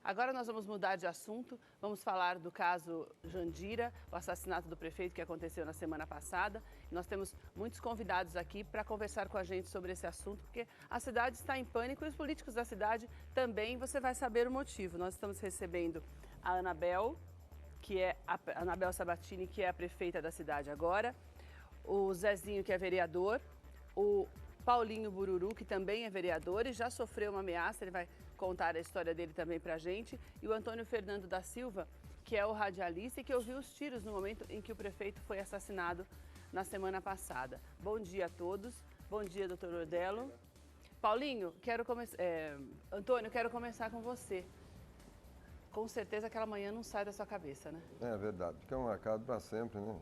Agora nós vamos mudar de assunto, vamos falar do caso Jandira, o assassinato do prefeito que aconteceu na semana passada. Nós temos muitos convidados aqui para conversar com a gente sobre esse assunto, porque a cidade está em pânico e os políticos da cidade também, você vai saber o motivo. Nós estamos recebendo a Anabel, Anabel Sabatini, que é a prefeita da cidade agora, o Zezinho, que é vereador, o Paulinho Bururu, que também é vereador e já sofreu uma ameaça, ele vai contar a história dele também pra gente, e o Antônio Fernando da Silva, que é o radialista e que ouviu os tiros no momento em que o prefeito foi assassinado na semana passada. Bom dia a todos, bom dia, doutor Ordello. Paulinho, Antônio, quero começar com você. Com certeza aquela manhã não sai da sua cabeça, né? É verdade, fica marcado para sempre, né?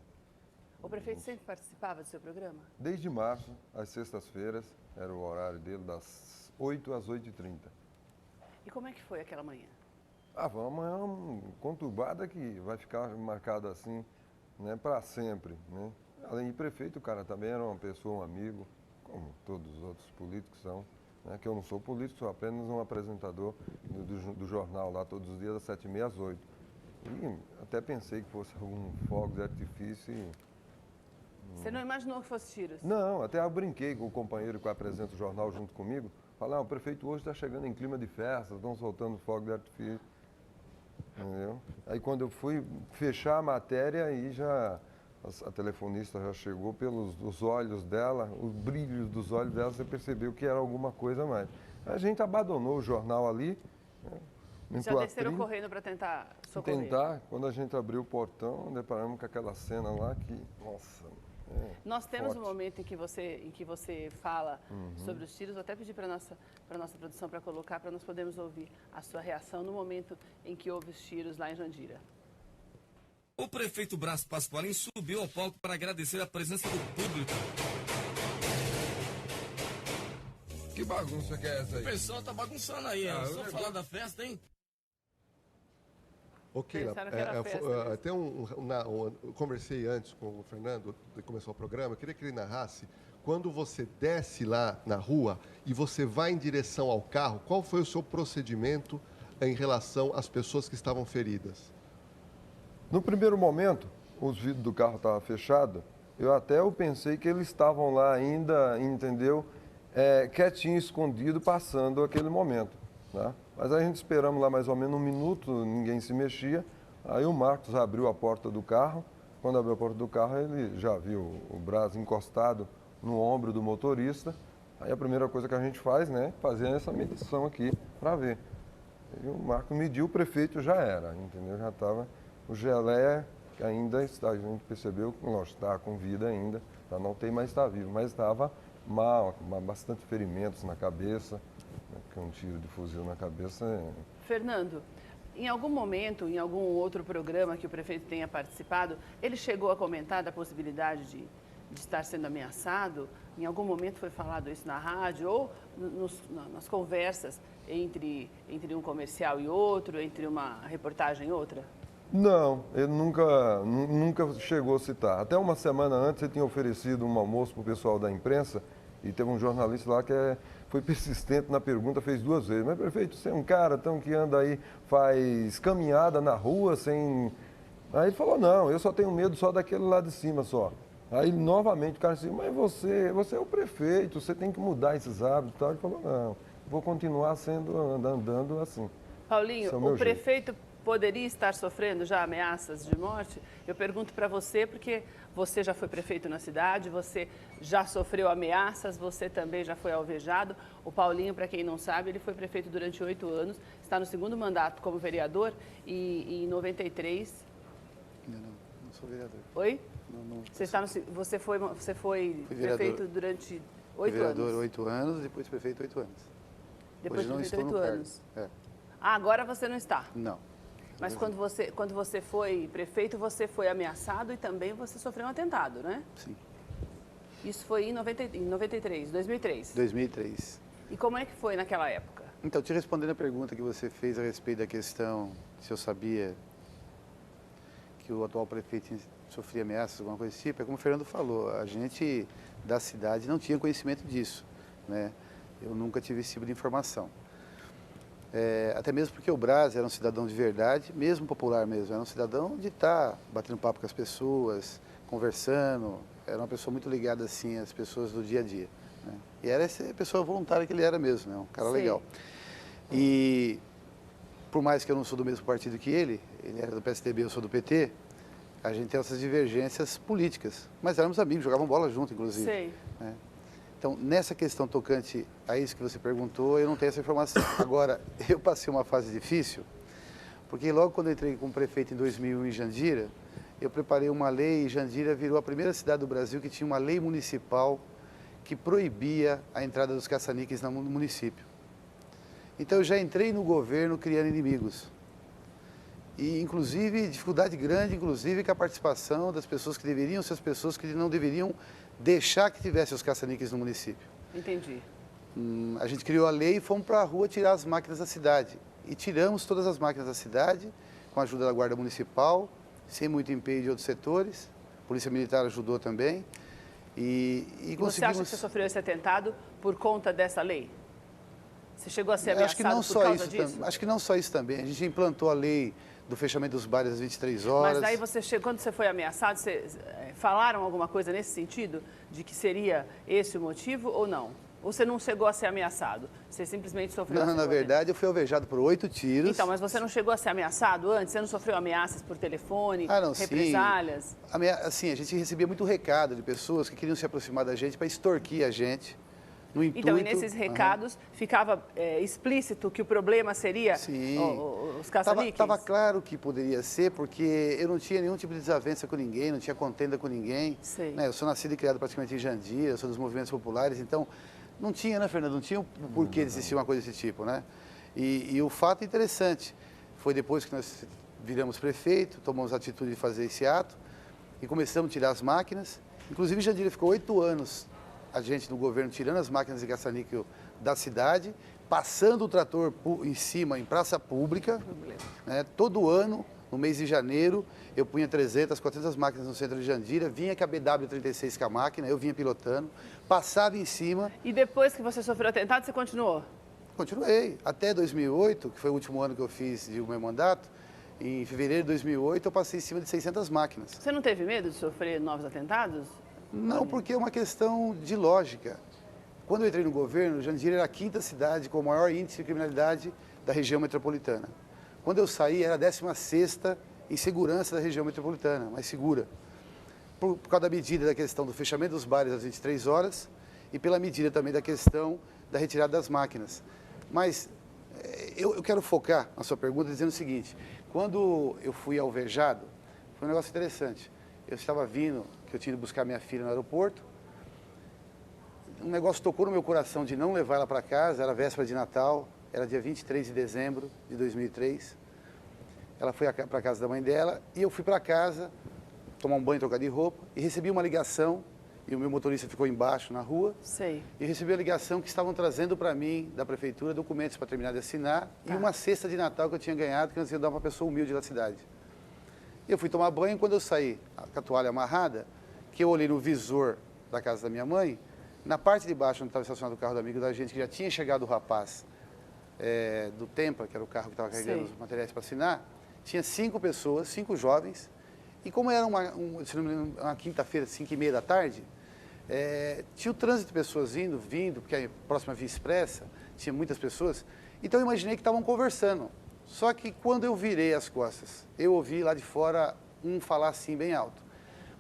O prefeito sempre participava do seu programa? Desde março, às sextas-feiras, era o horário dele, das 8 às 8h30. E como é que foi aquela manhã? Foi uma manhã conturbada que vai ficar marcada assim, né, para sempre, né? Além de prefeito, o cara também era uma pessoa, um amigo, como todos os outros políticos são, né? Que eu não sou político, sou apenas um apresentador do jornal lá todos os dias, das 7h30 às 8h. E até pensei que fosse algum fogo de artifício e... Você não imaginou que fosse tiros? Não, até eu brinquei com o companheiro que apresenta o jornal junto comigo. Falei, o prefeito hoje está chegando em clima de festa, estão soltando fogo de artifício. Entendeu? Aí quando eu fui fechar a matéria, aí já a telefonista já chegou pelos olhos dela, os brilhos dos olhos dela, você percebeu que era alguma coisa a mais. A gente abandonou o jornal ali. Já desceram correndo para tentar socorrer? Quando a gente abriu o portão, deparamos com aquela cena lá que, nossa... Nós temos forte. um momento em que você fala sobre os tiros. Vou até pedir para a nossa produção para colocar, para nós podermos ouvir a sua reação no momento em que houve os tiros lá em Jandira. O prefeito Brás Pasqualin subiu ao palco para agradecer a presença do público. Que bagunça que é essa aí? O pessoal tá bagunçando aí, só falar da festa, hein? Ok, até eu conversei antes com o Fernando, de começar o programa, eu queria que ele narrasse, quando você desce lá na rua e você vai em direção ao carro, qual foi o seu procedimento em relação às pessoas que estavam feridas? No primeiro momento, os vidros do carro estavam fechados, eu pensei que eles estavam lá ainda, entendeu? Quietinho, escondido, passando aquele momento, tá? Mas a gente esperamos lá mais ou menos um minuto, ninguém se mexia. Aí o Marcos abriu a porta do carro. Quando abriu a porta do carro, ele já viu o braço encostado no ombro do motorista. Aí a primeira coisa que a gente faz, né, fazer essa medição aqui para ver. E o Marcos mediu, o prefeito já era, entendeu? Já estava o gelé, que ainda está, a gente percebeu que está com vida ainda, tá, não tem mais, está vivo, mas estava mal, bastante ferimentos na cabeça. Que um tiro de fuzil na cabeça. Fernando, em algum momento, em algum outro programa que o prefeito tenha participado, ele chegou a comentar da possibilidade de estar sendo ameaçado? Em algum momento foi falado isso na rádio ou nas conversas entre um comercial e outro, entre uma reportagem e outra? Não, ele nunca chegou a citar. Até uma semana antes ele tinha oferecido um almoço para o pessoal da imprensa e teve um jornalista lá que foi persistente na pergunta, fez 2 vezes. Mas, prefeito, você é um cara que anda aí, faz caminhada na rua sem... Aí ele falou, não, eu só tenho medo só daquele lá de cima só. Aí, novamente, o cara disse, mas você é o prefeito, você tem que mudar esses hábitos e tal. Ele falou, não, vou continuar andando assim. Paulinho, o prefeito poderia estar sofrendo já ameaças de morte? Eu pergunto para você, porque você já foi prefeito na cidade, você já sofreu ameaças, você também já foi alvejado. O Paulinho, para quem não sabe, ele foi prefeito durante 8 anos, está no 2º mandato como vereador e em 93... Não sou vereador. Oi? Não. Você foi prefeito durante 8 anos? Vereador 8 anos, depois prefeito 8 anos. Depois hoje de prefeito 8 anos. Agora você não está? Não. Mas quando você foi prefeito, você foi ameaçado e também você sofreu um atentado, né? Sim. Isso foi em 2003. 2003. E como é que foi naquela época? Então, te respondendo a pergunta que você fez a respeito da questão se eu sabia que o atual prefeito sofria ameaças, alguma coisa desse tipo, é como o Fernando falou, a gente da cidade não tinha conhecimento disso, né? Eu nunca tive esse tipo de informação. Até mesmo porque o Braz era um cidadão de verdade, mesmo popular mesmo, era um cidadão de estar batendo papo com as pessoas, conversando, era uma pessoa muito ligada assim às pessoas do dia a dia, né? E era essa pessoa voluntária que ele era mesmo, né? Um cara legal. E por mais que eu não sou do mesmo partido que ele era do PSDB, eu sou do PT, a gente tem essas divergências políticas, mas éramos amigos, jogavam bola junto, inclusive. Sei. Né? Então, nessa questão tocante a isso que você perguntou, eu não tenho essa informação. Agora, eu passei uma fase difícil, porque logo quando eu entrei como prefeito em 2001 em Jandira, eu preparei uma lei e Jandira virou a primeira cidade do Brasil que tinha uma lei municipal que proibia a entrada dos caça-níqueis no município. Então, eu já entrei no governo criando inimigos. E, inclusive, dificuldade grande, inclusive, com a participação das pessoas que deveriam ser as pessoas que não deveriam deixar que tivesse os caça-níqueis no município. Entendi. A gente criou a lei e fomos para a rua tirar as máquinas da cidade. E tiramos todas as máquinas da cidade, com a ajuda da Guarda Municipal, sem muito empenho de outros setores. A Polícia Militar ajudou também. E conseguimos... Você acha que você sofreu esse atentado por conta dessa lei? Você chegou a ser ameaçado acho que não por só causa isso, disso? acho que não só isso também. A gente implantou a lei do fechamento dos bares às 23 horas. Mas daí quando você foi ameaçado, falaram alguma coisa nesse sentido? De que seria esse o motivo ou não? Ou você não chegou a ser ameaçado? Você simplesmente sofreu... Não, na verdade, eu fui alvejado por 8 tiros. Então, mas você não chegou a ser ameaçado antes? Você não sofreu ameaças por telefone, não, represálias? Sim. Assim, a gente recebia muito recado de pessoas que queriam se aproximar da gente para extorquir a gente. No intuito, então, e nesses recados ficava explícito que o problema seria os caça-níqueis? Estava claro que poderia ser, porque eu não tinha nenhum tipo de desavença com ninguém, não tinha contenda com ninguém. Sei. Né? Eu sou nascido e criado praticamente em Jandira, eu sou dos movimentos populares, então não tinha, né, Fernando? Não tinha o porquê de existir uma coisa desse tipo, né? E o fato interessante foi depois que nós viramos prefeito, tomamos a atitude de fazer esse ato e começamos a tirar as máquinas. Inclusive, Jandira ficou 8 anos a gente no governo tirando as máquinas de caça-níquel da cidade, passando o trator em cima em praça pública, né? Todo ano, no mês de janeiro, eu punha 300, 400 máquinas no centro de Jandira, vinha com a BW36 com a máquina, eu vinha pilotando, passava em cima. E depois que você sofreu atentado, você continuou? Continuei, até 2008, que foi o último ano que eu fiz de meu mandato. Em fevereiro de 2008, eu passei em cima de 600 máquinas. Você não teve medo de sofrer novos atentados? Não, porque é uma questão de lógica. Quando eu entrei no governo, Jandira era a 5ª cidade com o maior índice de criminalidade da região metropolitana. Quando eu saí, era a 16ª em segurança da região metropolitana, mais segura. Por causa da medida da questão do fechamento dos bares às 23 horas e pela medida também da questão da retirada das máquinas. Mas eu quero focar na sua pergunta dizendo o seguinte: quando eu fui alvejado, foi um negócio interessante. Eu estava vindo, que eu tinha ido buscar minha filha no aeroporto, um negócio tocou no meu coração de não levar ela para casa, era véspera de Natal, era dia 23 de dezembro de 2003. Ela foi para a casa da mãe dela e eu fui para casa tomar um banho, trocar de roupa e recebi uma ligação, e o meu motorista ficou embaixo na rua. Sei. E recebi a ligação que estavam trazendo para mim, da prefeitura, documentos para terminar de assinar e uma cesta de Natal que eu tinha ganhado, que eu ia dar para uma pessoa humilde da cidade. Eu fui tomar banho, quando eu saí com a toalha amarrada, que eu olhei no visor da casa da minha mãe, na parte de baixo, onde estava estacionado o carro do amigo da gente, que já tinha chegado o rapaz do Tempra, que era o carro que estava carregando os materiais para assinar, tinha 5 pessoas, 5 jovens, e como era uma quinta-feira, 5h30 da tarde, tinha o trânsito de pessoas vindo, porque a próxima via expressa, tinha muitas pessoas, então eu imaginei que estavam conversando. Só que quando eu virei as costas, eu ouvi lá de fora um falar assim bem alto: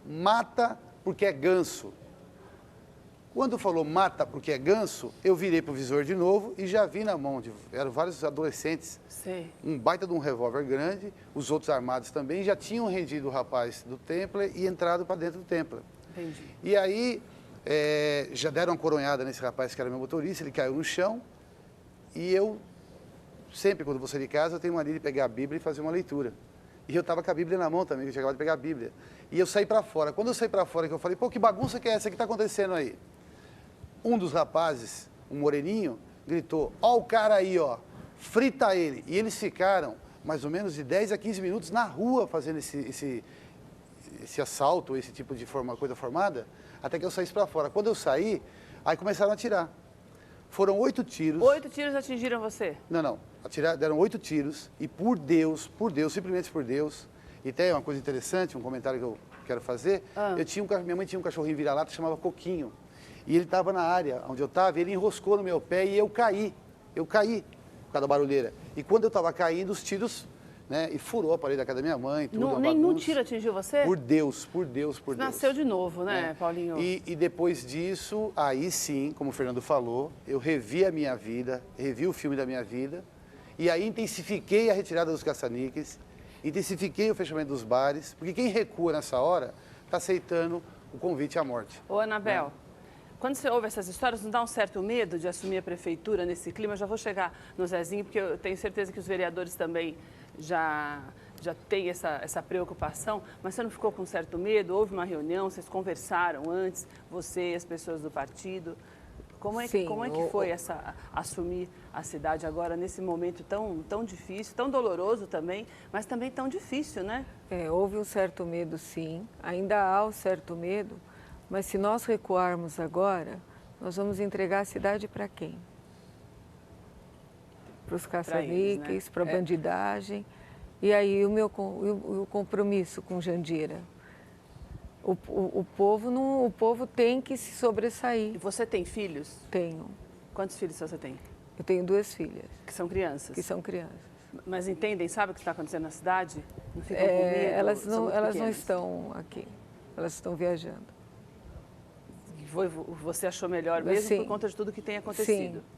mata porque é ganso. Quando falou mata porque é ganso, eu virei para o visor de novo e já vi na mão, eram vários adolescentes, um baita de um revólver grande, os outros armados também, já tinham rendido o rapaz do Templa e entrado para dentro do Templa. Entendi. E aí já deram uma coronhada nesse rapaz que era meu motorista, ele caiu no chão e eu... Sempre, quando vou sair de casa, eu tenho mania de pegar a Bíblia e fazer uma leitura. E eu estava com a Bíblia na mão também, que eu tinha acabado de pegar a Bíblia. E eu saí para fora. Quando eu saí para fora, que eu falei, pô, que bagunça que é essa que está acontecendo aí? Um dos rapazes, um moreninho, gritou: ó o cara aí, ó, frita ele. E eles ficaram mais ou menos de 10 a 15 minutos na rua fazendo esse assalto, esse tipo de coisa formada, até que eu saísse para fora. Quando eu saí, aí começaram a atirar. Foram 8 tiros. 8 tiros atingiram você? Não. deram 8 tiros e por Deus, simplesmente por Deus, e tem uma coisa interessante, um comentário que eu quero fazer, minha mãe tinha um cachorrinho vira-lata que chamava Coquinho, e ele estava na área onde eu estava, ele enroscou no meu pé e eu caí por causa da barulheira. E quando eu estava caindo, os tiros, né, e furou a parede da casa da minha mãe, tudo, nenhum tiro atingiu você? Por Deus. Nasceu de novo, né, Paulinho? E depois disso, aí sim, como o Fernando falou, eu revi a minha vida, revi o filme da minha vida, e aí intensifiquei a retirada dos caça-níqueis, intensifiquei o fechamento dos bares, porque quem recua nessa hora está aceitando o convite à morte. Ô, Anabel, quando você ouve essas histórias, não dá um certo medo de assumir a prefeitura nesse clima? Eu já vou chegar no Zezinho, porque eu tenho certeza que os vereadores também já têm essa preocupação, mas você não ficou com certo medo? Houve uma reunião, vocês conversaram antes, você e as pessoas do partido? Como é que foi assumir a cidade agora, nesse momento tão difícil, tão doloroso também, mas também tão difícil, né? Houve um certo medo, sim. Ainda há um certo medo, mas se nós recuarmos agora, nós vamos entregar a cidade para quem? Para os caça-níqueis, para a bandidagem. E aí o compromisso com Jandira? O povo tem que se sobressair. E você tem filhos? Tenho. Quantos filhos você tem? Eu tenho 2 filhas. Que são crianças? Que são crianças. Mas entendem, sabe o que está acontecendo na cidade? Não ficam com medo? Elas não estão aqui. Elas estão viajando. Você achou melhor mesmo por conta de tudo que tem acontecido? Sim.